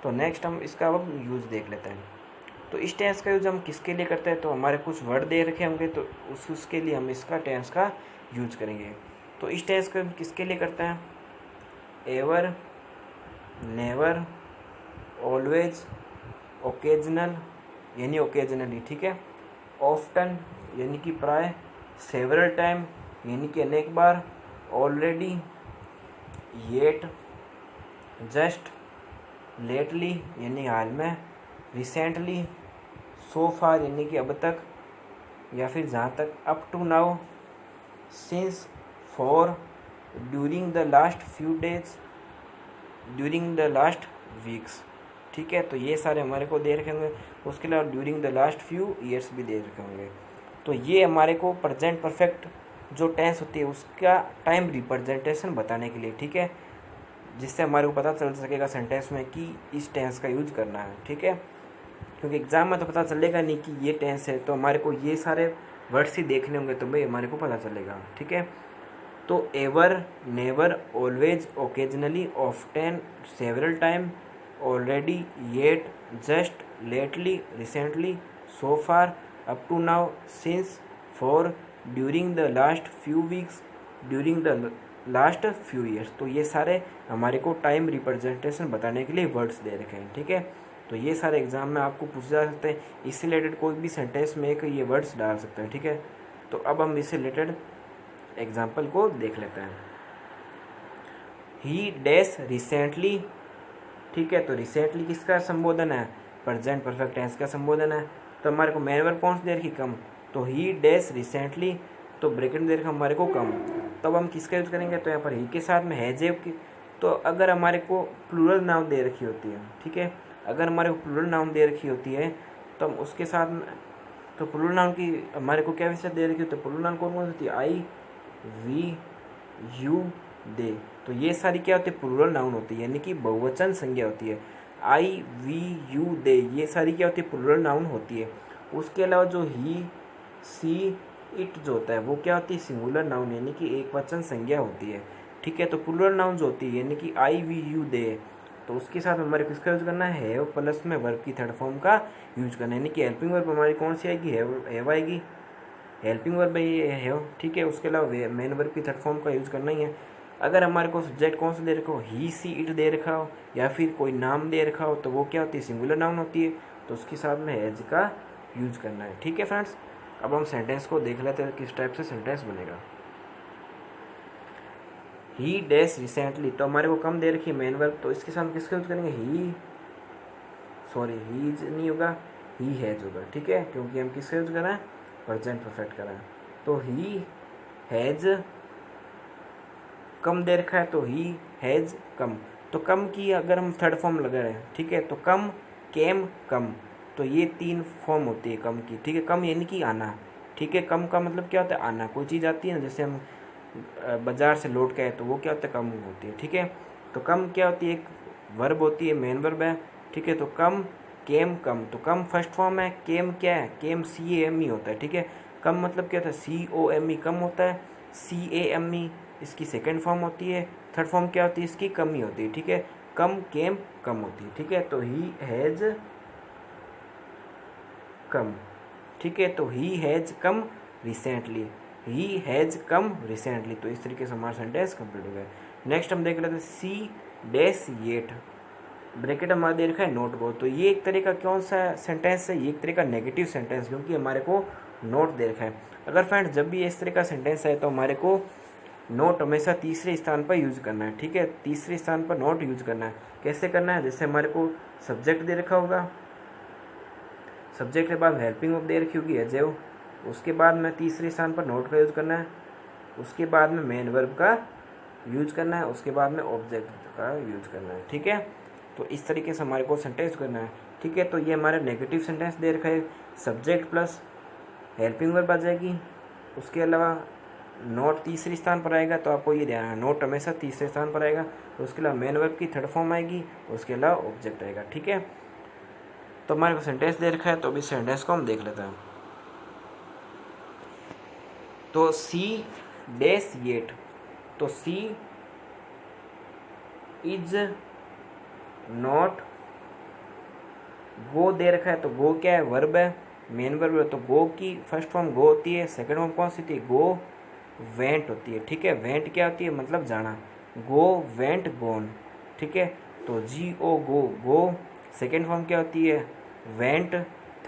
Speaker 1: तो नेक्स्ट हम इसका अब यूज़ देख लेते हैं। तो इस टेंस का यूज हम किसके लिए करते हैं, तो हमारे कुछ वर्ड दे रखे होंगे तो उसके लिए हम इसका टेंस का यूज करेंगे। तो इस टेंस का किसके लिए करते हैं, एवर, नेवर, ऑलवेज, ओकेजनल यानी ओकेजनली, ठीक है, ऑफ्टन यानी कि प्राय, सेवरल टाइम यानी कि अनेक बार, ऑलरेडी, येट, जस्ट, लेटली यानी हाल में, रिसेंटली, सो फार यानी कि अब तक या फिर जहाँ तक, up to now, since, for, during the last few days, during the last weeks, ठीक है। तो ये सारे हमारे को दे रखे होंगे। उसके अलावा during the last few years भी दे रखे होंगे। तो ये हमारे को प्रेजेंट परफेक्ट जो टेंस होती है उसका टाइम रिप्रेजेंटेशन बताने के लिए, ठीक है, जिससे हमारे को पता चल सकेगा सेंटेंस में कि इस टेंस का यूज करना है, ठीक है। क्योंकि एग्जाम में तो पता चलेगा नहीं कि ये टेंस है, तो हमारे को ये सारे वर्ड्स ही देखने होंगे तो भाई हमारे को पता चलेगा, ठीक है। तो ever, never, always, occasionally, often, several time, already, yet, just, lately, recently, so far, up to now, since, for, during the last few weeks, during the last few years. तो ये सारे हमारे को टाइम रिप्रेजेंटेशन बताने के लिए words दे रखे हैं, ठीक है। तो ये सारे एग्जाम में आपको पूछे जा सकते हैं। इससे रिलेटेड कोई भी सेंटेंस में एक ये वर्ड्स डाल सकते हैं, ठीक है। तो अब हम इससे रिलेटेड एग्जाम्पल को देख लेते हैं। ही डैश रिसेंटली, ठीक है। तो रिसेंटली किसका संबोधन है? प्रेजेंट परफेक्ट टेंस का संबोधन है। तो हमारे को मेन वर्ब कौन सी दे रखी? कम। तो ही डैश रिसेंटली, तो ब्रैकेट दे रखा हमारे को कम। तब हम किसका यूज करेंगे? तो यहाँ पर ही के साथ में हैज की। तो अगर हमारे को प्लूरल नाउन दे रखी होती है, ठीक है, अगर हमारे को प्लूरल नाउन दे रखी होती है तो हम उसके साथ में, तो प्लूरल नाउन की हमारे को क्या विशेषता दे रखी होती है? प्लूरल नाउन कौन कौन सी होती है? आई, वी, यू, दे। तो ये सारी क्या होती है? प्लूरल नाउन होती है, यानी कि बहुवचन संज्ञा होती है। आई, वी, यू, दे, ये सारी क्या होती है? प्लूरल नाउन होती है। उसके अलावा जो ही, सी, इट जो होता है वो क्या होती है? सिंगुलर नाउन, यानी कि एक वचन संज्ञा होती है, ठीक है। तो प्लूरल नाउन जो होती है यानी कि आई, वी, यू, दे, तो उसके साथ हमारे किसका यूज करना है? हैव प्लस में वर्ब की थर्ड फॉर्म का यूज करना है, यानी कि हेल्पिंग वर्ब हमारी कौन सी आएगी? हैव आएगी। हेल्पिंग वर्ब ये हैव, ठीक है। उसके अलावा मेन वर्ब की थर्ड फॉर्म का यूज करना ही है। अगर हमारे को सब्जेक्ट कौन सा दे रखा हो? ही, सी, इट दे रखा हो या फिर कोई नाम दे रखा हो तो वो क्या होती है? सिंगुलर नाउन होती है। तो उसके साथ में हैज का यूज करना है, ठीक है फ्रेंड्स। अब हम सेंटेंस को देख लेते हैं किस टाइप से सेंटेंस बनेगा। ही डैश रिसेंटली, तो हमारे को कम दे रखी है मेन वर्ब, तो इसके साथ किसका यूज करेंगे? ही नहीं होगा, ही हैज होगा, ठीक है, क्योंकि हम किसका यूज कर रहे हैं? प्रेजेंट परफेक्ट कर रहे हैं। तो ही हैज कम दे रखा है, तो ही हैज कम। तो कम की अगर हम थर्ड फॉर्म लगा रहे हैं, ठीक है, तो कम, केम, कम, तो ये तीन फॉर्म होती है कम की, ठीक है। कम यानी कि आना, ठीक है। कम का मतलब क्या होता है? आना। कोई चीज़ आती है ना, जैसे हम बाजार से लौट के आए तो वो क्या होता है? कम होती है, ठीक है। तो कम क्या होती है? एक वर्ब होती है, मेन वर्ब है, ठीक है। तो कम, केम, कम, तो कम फर्स्ट फॉर्म है। केम क्या है? केम CAME होता है, ठीक है। कम मतलब क्या होता है? COME, कम होता है। CAME इसकी सेकेंड फॉर्म होती है। थर्ड फॉर्म क्या होती है इसकी? कम ही होती है, ठीक है। कम, केम, कम होती है, ठीक है। तो ही हैज कम, ठीक है। तो he has come recently, he has come recently. तो इस तरीके से हमारा सेंटेंस कंप्लीट हो गया। नेक्स्ट हम देख लेते हैं सी डैश येट, ब्रैकेट हमारा दे रखा है नोट गो। तो ये एक तरह का कौन सा सेंटेंस है? ये एक तरह का नेगेटिव सेंटेंस, क्योंकि हमारे को नोट दे रखा है। अगर फ्रेंड्स जब भी इस तरह का सेंटेंस है तो हमारे को नोट हमेशा तीसरे स्थान पर यूज करना है, ठीक है। तीसरे स्थान पर नोट यूज करना है। कैसे करना है? जैसे हमारे को सब्जेक्ट दे रखा होगा, सब्जेक्ट के बाद हेल्पिंग वर्ब दे रखी होगी एजेव, उसके बाद में तीसरे स्थान पर नोट का यूज करना है, उसके बाद में मेन वर्ब का यूज करना है, उसके बाद में ऑब्जेक्ट का यूज करना है, ठीक है। तो इस तरीके से हमारे को सेंटेंस करना है, ठीक है। तो ये हमारा नेगेटिव सेंटेंस दे रखा है, सब्जेक्ट प्लस हेल्पिंग वर्ब आ जाएगी, उसके अलावा नोट तीसरे स्थान पर आएगा। तो आपको ये ध्यान है, नोट हमेशा तीसरे स्थान पर आएगा। तो उसके अलावा मेन वर्ब की थर्ड फॉर्म आएगी, उसके अलावा ऑब्जेक्ट आएगा, ठीक है। तो हमारे को सेंटेंस दे रखा है, तो अभी सेंटेंस को हम देख लेते हैं। तो सी डैश येट, तो सी इज नॉट, गो दे रखा है, तो गो क्या है? वर्ब है, मेन वर्ब है। तो गो की फर्स्ट फॉर्म गो होती है, सेकंड फॉर्म कौन सी होती है? गो वेंट होती है, ठीक है। वेंट क्या होती है? मतलब जाना, गो, वेंट, गोन, ठीक है। तो GO गो, सेकेंड फॉर्म क्या होती है वेंट,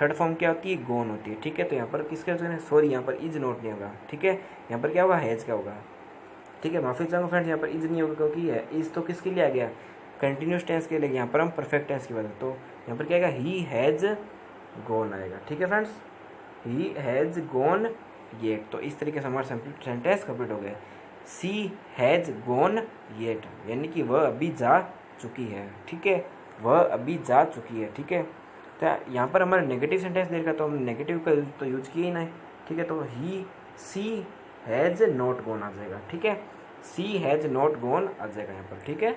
Speaker 1: थर्ड फॉर्म क्या होती है गोन होती है, ठीक है। तो यहाँ पर किसके होते सॉरी यहाँ पर इज नोट नहीं होगा, ठीक है। यहाँ पर क्या होगा हैज़ का होगा, ठीक है। माफी चाहूँगा फ्रेंड्स, यहाँ पर इज नहीं होगा क्योंकि है इज तो किसके लिए आ गया कंटिन्यूस टेंस के लिए, यहाँ पर हम परफेक्ट टेंस की बात है। तो यहाँ पर क्या आएगा ही हैज़ गोन आएगा, ठीक है friends, he has gone yet. तो इस तरीके से हमारा सेंटेंस कंप्लीट हो गया। सी हैज़ गोन येट यानी कि वह अभी जा चुकी है, ठीक है, वह अभी जा चुकी है, ठीक है। तो यहाँ पर हमारा नेगेटिव सेंटेंस दे रखा तो हम नेगेटिव का तो यूज किया ही नहीं, ठीक है। तो ही सी हैज़ नॉट गोन आ जाएगा, ठीक है, सी हैज़ नॉट गोन आ जाएगा यहाँ पर, ठीक है।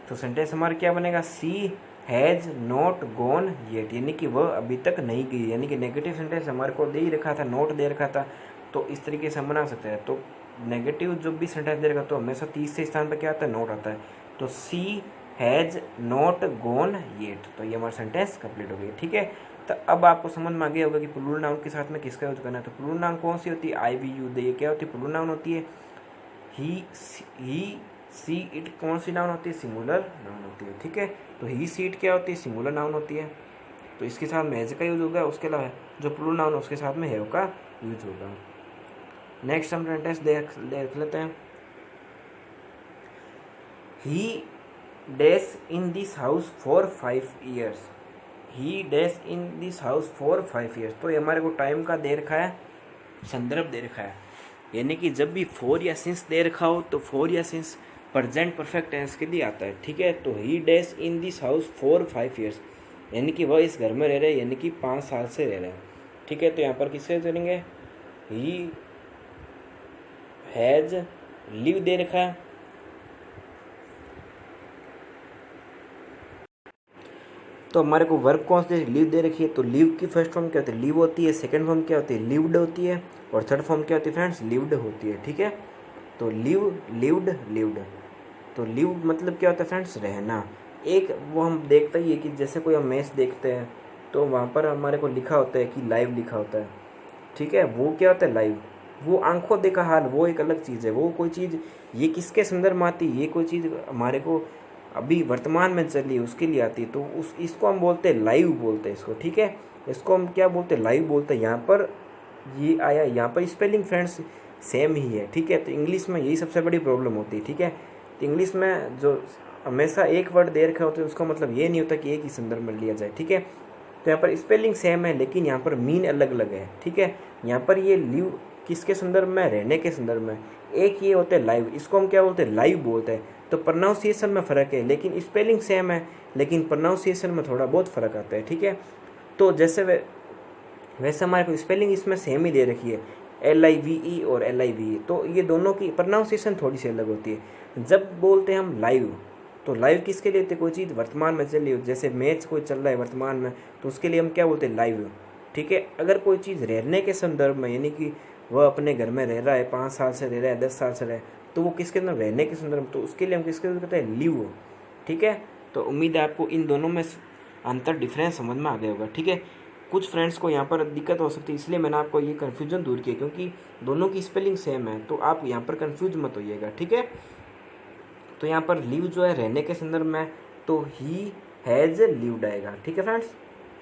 Speaker 1: तो सेंटेंस हमारा क्या बनेगा सी हैज़ नॉट गॉन येट यानी कि वह अभी तक नहीं गई, यानी कि नेगेटिव सेंटेंस हमारे को दे ही रखा था, नोट दे रखा था, तो इस तरीके से हम बना सकते हैं। तो नेगेटिव जो भी सेंटेंस दे रखा तो हमेशा तीसरे स्थान पर क्या आता है नोट आता है। तो सी हैज़ नॉट गॉन येट, तो ये हमारा सेंटेंस कंप्लीट हो गई, ठीक है। तो अब आपको समझ में आ गया होगा कि प्लूरल नाउन के साथ में किसका यूज करना है। तो प्लूरल नाउन कौन सी होती है आई वी यू दे, ये क्या होती है प्लूरल नाउन होती है। ही सी इट कौन सी नाउन होती है सिंगुलर नाउन होती है, ठीक है। तो ही सी इट क्या होती है सिंगुलर नाउन होती है, तो इसके साथ में हैज का यूज होगा, उसके अलावा जो प्लूरल नाउन उसके साथ में हैव का यूज होगा। नेक्स्ट हम सेंटेंस देख लेते हैं। ही dash in this house for 5 years, he dash in this house for 5 years। तो ये हमारे को टाइम का दे रखा है, संदर्भ दे रखा है, यानी कि जब भी फॉर या सिंस दे रखा हो तो फॉर या सिंस प्रेजेंट परफेक्ट टेंस के लिए आता है, ठीक है। तो ही dash in this house for 5 years यानी कि वह इस घर में रह रहे हैं, यानी कि 5 साल से रह रहे हैं, ठीक है। तो यहाँ पर किससे करेंगे ही हैज लिव दे रखा है, तो हमारे को वर्ब कौन से लिव दे रखी है। तो लिव की फर्स्ट फॉर्म क्या होती है लिव होती है, सेकंड फॉर्म क्या होती है लिव्ड होती है, और थर्ड फॉर्म क्या होती है फ्रेंड्स लिव्ड होती है, ठीक है। तो लिव लिव्ड लिव्ड, तो लिव मतलब क्या होता है फ्रेंड्स रहना। एक वो हम देखते ही है कि जैसे कोई हम मैच देखते हैं तो वहाँ पर हमारे को लिखा होता है कि लाइव लिखा होता है, ठीक है, वो क्या होता है लाइव, वो आंखों देखा हाल, वो एक अलग चीज़ है, वो कोई चीज़ ये किसके संदर्भ में आती है, ये कोई चीज़ हमारे को अभी वर्तमान में चल रही है उसके लिए आती है, तो उस इसको हम बोलते हैं लाइव बोलते हैं इसको, ठीक है, इसको हम क्या बोलते हैं लाइव बोलते हैं। यहाँ पर ये आया, यहाँ पर स्पेलिंग फ्रेंड्स सेम ही है, ठीक है। तो इंग्लिश में यही सबसे बड़ी प्रॉब्लम होती है, ठीक है। तो इंग्लिश में जो हमेशा एक वर्ड दे रखा होता है उसका मतलब ये नहीं होता कि एक ही संदर्भ में लिया जाए, ठीक है। तो यहाँ पर स्पेलिंग सेम है लेकिन यहाँ पर मीन अलग अलग है, ठीक है। यहाँ पर ये लिव किसके संदर्भ में रहने के संदर्भ में, एक ये होता है लाइव, इसको हम क्या बोलते हैं लाइव बोलते हैं। तो प्रोनाउंसिएशन में फ़र्क है लेकिन स्पेलिंग सेम है, लेकिन प्रोनाउंसिएशन में थोड़ा बहुत फ़र्क आता है, ठीक है। तो जैसे वैसे हमारे को स्पेलिंग इसमें सेम ही दे रखी है LIVE और LIVE, तो ये दोनों की प्रोनाउंसिएशन थोड़ी सी अलग होती है। जब बोलते हैं हम लाइव तो लाइव किसके लिए होते कोई चीज़ वर्तमान में चल रही हो, जैसे मैच कोई चल रहा है वर्तमान में तो उसके लिए हम क्या बोलते हैं लाइव, ठीक है। अगर कोई चीज़ रहने के संदर्भ में यानी कि वह अपने घर में रह रहा है 5 साल से रह रहा है 10 साल से रह रहा है तो वो किसके अंदर रहने के संदर्भ में, तो उसके लिए हम किसके कहते हैं लिव, ठीक है। तो उम्मीद है आपको इन दोनों में अंतर डिफरेंस समझ में आ गया होगा, ठीक है। कुछ फ्रेंड्स को यहाँ पर दिक्कत हो सकती है इसलिए मैंने आपको ये कन्फ्यूजन दूर किया क्योंकि दोनों की स्पेलिंग सेम है, तो आप यहाँ पर कन्फ्यूज मत होइएगा, ठीक है। तो यहाँ पर लिव जो है रहने के संदर्भ में तो ही हैज़ लिव्ड आएगा, ठीक है फ्रेंड्स,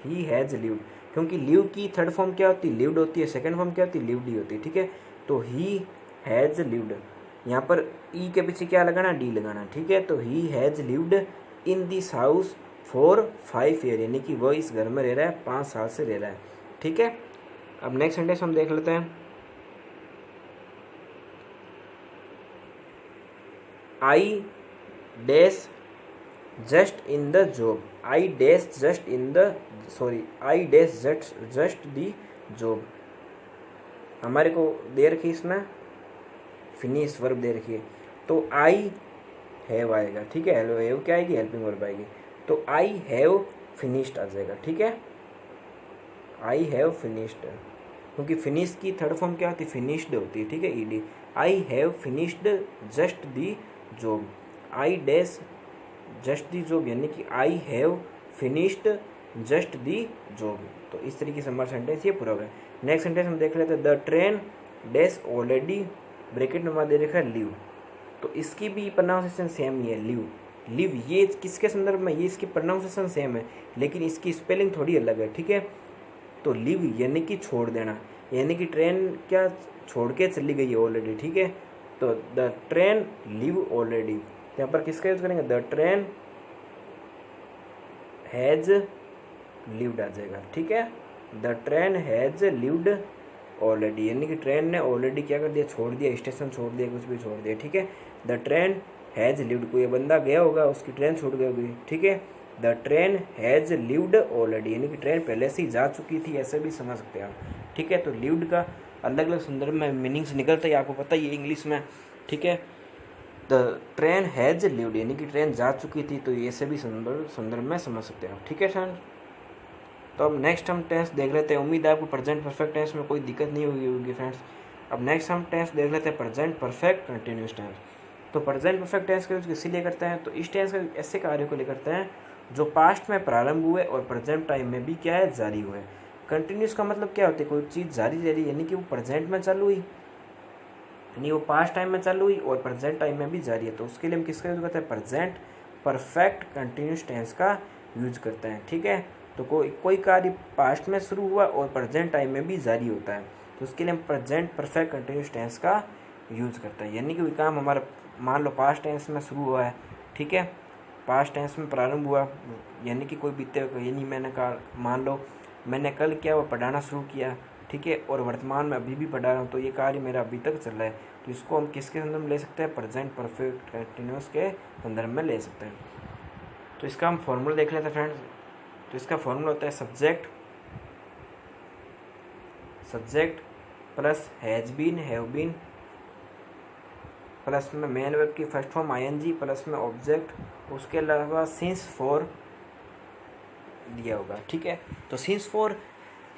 Speaker 1: ही हैज़ लिव्ड, क्योंकि लिव की थर्ड फॉर्म क्या होती है लिव्ड होती है, सेकंड फॉर्म क्या होती है लिव्ड ही होती है, ठीक है। तो ही हैज़ लिव्ड, यहाँ पर ई के पीछे क्या लगाना डी लगाना, ठीक है। तो he has lived in this house for 5 years यानी कि वह इस घर में रह रहा है 5 साल से रह रहा है, ठीक है। अब नेक्स्ट सेंटेंस हम देख लेते हैं। I dash just in the job, I dash just in the I dash just the job, हमारे को दे रखी इसमें फिनिश वर्ब दे रखी है तो आई हैव आएगा, ठीक है। हेलो हैव क्या आएगी हेल्पिंग वर्ब आएगी, तो आई हैव फिनिश्ड आ जाएगा, ठीक है। आई हैव फिनिश्ड, क्योंकि फिनिश की थर्ड फॉर्म क्या होती है फिनिश्ड होती है, ठीक है ED. I have finished just the job, I dash just the job यानी कि I have finished just the job. तो इस तरीके से हमारा सेंटेंस ये पूरा हो गया। नेक्स्ट सेंटेंस हम देख लेते हैं the train dash already bracket में हमारा दे रखा है लिव, तो इसकी भी प्रोनाउंसिएशन सेम ही है, लिव लिव। ये किसके संदर्भ में, ये इसकी प्रोनाउंसिएशन सेम है लेकिन इसकी स्पेलिंग थोड़ी अलग है, ठीक है। तो लिव यानी कि छोड़ देना, यानी कि ट्रेन क्या छोड़ के चली गई है ऑलरेडी, ठीक है। तो द ट्रेन लिव ऑलरेडी, यहाँ पर किसका यूज करेंगे, द ट्रेन हैज लिव्ड आ जाएगा, ठीक है। The train has lived already, यानी कि ट्रेन ने ऑलरेडी क्या कर दिया, छोड़ दिया, स्टेशन छोड़ दिया, कुछ भी छोड़ दिया, ठीक है। द ट्रेन हैज लिव्ड, कोई बंदा गया होगा, उसकी ट्रेन छूट गई होगी, ठीक है। The train has lived already, यानी कि ट्रेन पहले से ही जा चुकी थी, ऐसे भी समझ सकते हैं आप, ठीक है। तो लिव्ड का अलग अलग संदर्भ में मीनिंग्स निकलता है, आपको पता ही है इंग्लिश में, ठीक है। द ट्रेन हैज लिव्ड यानी कि ट्रेन जा चुकी थी, तो ये से भी संदर्भ में समझ सकते हैं आप, ठीक है फ्रेंड्स। तो अब नेक्स्ट हम टेंस देख लेते हैं। उम्मीद है आपको प्रेजेंट परफेक्ट टेंस में कोई दिक्कत नहीं होगी फ्रेंड्स। अब नेक्स्ट हम टेंस देख लेते हैं प्रेजेंट परफेक्ट कंटिन्यूस टेंस। तो प्रेजेंट परफेक्ट टेंस का यूज इसीलिए करते हैं, तो इस टेंस का ऐसे कार्य को लेकर करते हैं जो पास्ट में प्रारंभ हुए और प्रेजेंट टाइम में भी क्या है, जारी हुए। कंटिन्यूस का मतलब क्या होता है, कोई चीज़ जारी रह रही, यानी कि वो प्रेजेंट में चालू हुई, यानी वो पास्ट टाइम में चालू हुई और प्रेजेंट टाइम में भी जारी है। तो उसके लिए हम किसका यूज करते हैं, प्रेजेंट परफेक्ट कंटिन्यूस टेंस का यूज करते हैं, ठीक है। तो कोई कार्य पास्ट में शुरू हुआ और प्रेजेंट टाइम में भी जारी होता है, तो उसके लिए हम प्रेजेंट परफेक्ट कंटिन्यूस टेंस का यूज करते हैं। यानी कि कोई काम हमारा मान लो पास्ट टेंस में शुरू हुआ है, ठीक है, पास्ट टेंस में प्रारंभ हुआ, यानी कि कोई बीते, यानी मैंने कहा मान लो मैंने कल क्या वो पढ़ाना शुरू किया, ठीक है, और वर्तमान में अभी भी पढ़ा रहा हूँ, तो ये कार्य मेरा अभी तक चल रहा है, तो इसको हम किसके संदर्भ में ले सकते हैं, प्रेजेंट परफेक्ट कंटिन्यूस के संदर्भ में ले सकते हैं। तो इसका हम फॉर्मूला देख लेते हैं फ्रेंड्स। तो इसका फॉर्मूला होता है subject plus has been have been plus में मेन वर्ब की फर्स्ट फॉर्म आईएनजी प्लस में ऑब्जेक्ट, उसके अलावा सिंस फॉर दिया होगा, ठीक है। तो सिंस फॉर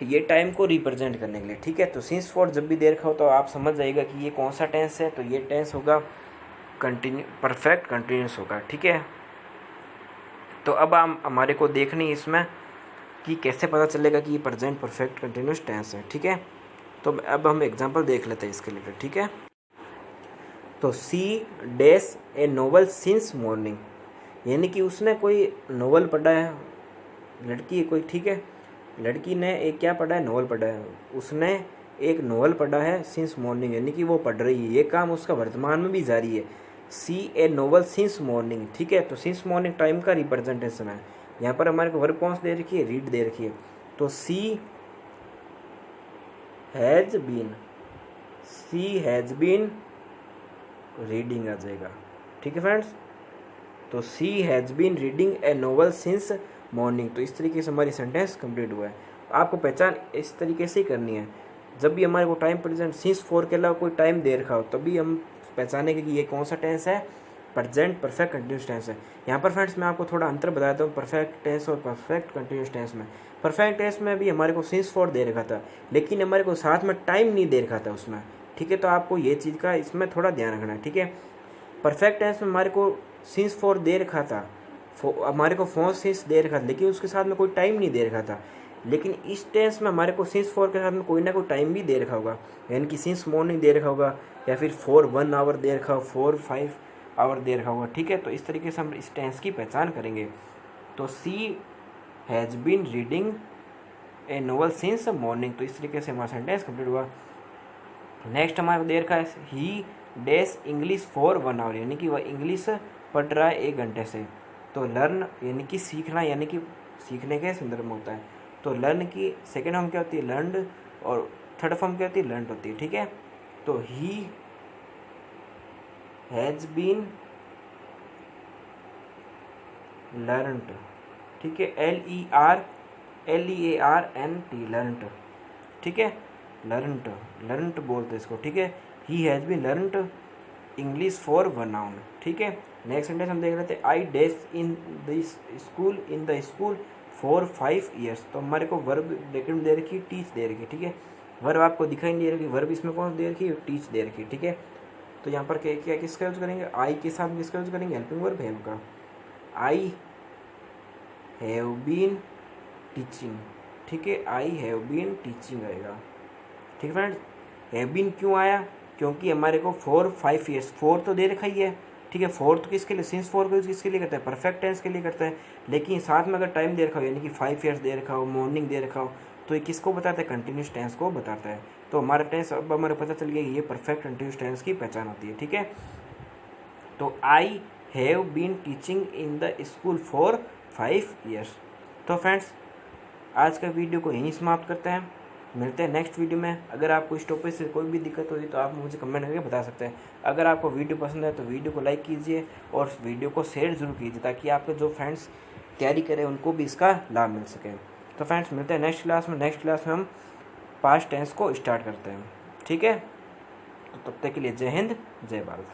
Speaker 1: ये टाइम को रिप्रेजेंट करने के लिए, ठीक है। तो सिंस फॉर जब भी दे रखा हो तो आप समझ जाइएगा कि ये कौन सा टेंस है, तो ये टेंस होगा परफेक्ट कंटिन्यूस होगा, ठीक है। तो अब हम हमारे को देखनी इसमें कि कैसे पता चलेगा कि ये प्रेजेंट परफेक्ट कंटिन्यूस टेंस है, ठीक है। तो अब हम एग्जांपल देख लेते हैं इसके लिए, ठीक है। तो she dash a novel since morning, यानी कि उसने कोई नोवेल पढ़ा है, लड़की है कोई, ठीक है, लड़की ने एक क्या पढ़ा है, नोवेल पढ़ा है, उसने एक नोवेल पढ़ा है सिंस मॉर्निंग, यानी कि वो पढ़ रही है, ये काम उसका वर्तमान में भी जारी है। सी ए नोवेल सिंस मॉर्निंग, ठीक है। तो सिंस मॉर्निंग टाइम का रिप्रेजेंटेशन है, यहाँ पर हमारे को वर्ब कौन सी दे रखी है, रीड दे रखी है, तो सी हैज बीन रीडिंग आ जाएगा, ठीक है फ्रेंड्स। तो she has been reading a novel since morning. तो इस तरीके से हमारी सेंटेंस कंप्लीट हुआ है। आपको पहचान इस तरीके से ही करनी है, जब भी हमारे को टाइम प्रेजेंट सिंस फॉर के अलावा कोई टाइम दे रखा हो तभी हम पहचानेंगे कि ये कौन सा टेंस है, प्रेजेंट परफेक्ट कंटिन्यूस टेंस है। यहाँ पर फ्रेंड्स मैं आपको थोड़ा अंतर बताता हूँ परफेक्ट टेंस और परफेक्ट कंटिन्यूस टेंस में। परफेक्ट टेंस में भी हमारे को सिंस फॉर दे रखा था, लेकिन हमारे को साथ में टाइम नहीं दे रखा था उसमें, ठीक है। तो आपको ये चीज़ का इसमें थोड़ा ध्यान रखना है, ठीक है। परफेक्ट टेंस में हमारे को सिंस फॉर दे रखा था, हमारे को फोर सिंस दे रखा था, लेकिन उसके साथ में कोई टाइम नहीं दे रखा था। लेकिन इस टेंस में हमारे को सिंस फॉर के साथ में कोई ना कोई टाइम भी दे रखा होगा, यानी कि सिंस मॉर्निंग दे रखा होगा, या फिर 4 1 आवर दे रखा हो, 4 5 आवर दे रखा होगा, ठीक है। तो इस तरीके से हम इस टेंस की पहचान करेंगे। तो she has been reading a novel since morning, तो इस तरीके से हमारा सेंटेंस कंप्लीट हुआ। नेक्स्ट हमारे को दे रखा है he dash English for 1 hour, यानी कि वह इंग्लिश पढ़ रहा है 1 घंटे से। तो लर्न यानी कि सीखना, यानी कि सीखने के संदर्भ में होता है। तो लर्न की सेकेंड फॉर्म क्या होती है, लर्नड, और थर्ड फॉर्म क्या होती है, लर्नड होती है, ठीक है। तो ही हैज बीन लर्नड, ठीक है, LEARNT लर्नड, ठीक है, लर्नड बोलते हैं इसको, ठीक है। He has been learned English for 1 hour, ठीक है। नेक्स्ट सेंटेंस हम देख रहे थे I dash in the school for 5 years। तो हमारे को वर्ब ब्रैकेट में दे रखी, टीच दे रखी, ठीक है। वर्ब आपको दिखाई नहीं दे रही, वर्ब इसमें कौन दे रखी है, टीच दे रखी, ठीक है। तो यहाँ पर क्या किसका यूज करेंगे, आई के साथ किसका यूज करेंगे, हेल्पिंग वर्ब हैव का। आई हैव बीन टीचिंग, ठीक है, आई हैव बीन टीचिंग आएगा, ठीक है फ्रेंड्स। हैव बीन क्यों आया, क्योंकि हमारे को 4-5 ईयर्स, 4 तो दे रखा ही है, ठीक है। 4 तो किसके लिए, सिंस 4 को यूज़ किसके लिए करता है, परफेक्ट टेंस के लिए करता है। लेकिन साथ में अगर टाइम दे रखा हो, यानी कि 5 ईयर्स दे रखा हो, मॉर्निंग दे रखा हो, तो ये किसको बताता है, कंटिन्यूस टेंस को बताता है। तो हमारा टेंस अब हमारे पता चल गया, ये परफेक्ट कंटिन्यूस टेंस की पहचान होती है, ठीक है। तो I have been teaching in the school for 5 years. तो फ्रेंड्स, आज का वीडियो को यहीं समाप्त करते हैं, मिलते हैं नेक्स्ट वीडियो में। अगर आपको इस टॉपिक से कोई भी दिक्कत हुई तो आप मुझे कमेंट करके बता सकते हैं। अगर आपको वीडियो पसंद है तो वीडियो को लाइक कीजिए और वीडियो को शेयर जरूर कीजिए, ताकि आपके जो फ्रेंड्स तैयारी करें उनको भी इसका लाभ मिल सके। तो फ्रेंड्स, मिलते हैं नेक्स्ट क्लास में। नेक्स्ट क्लास में हम पास्ट टेंस को स्टार्ट करते हैं, ठीक है। तो तब तक के लिए जय हिंद, जय भारत।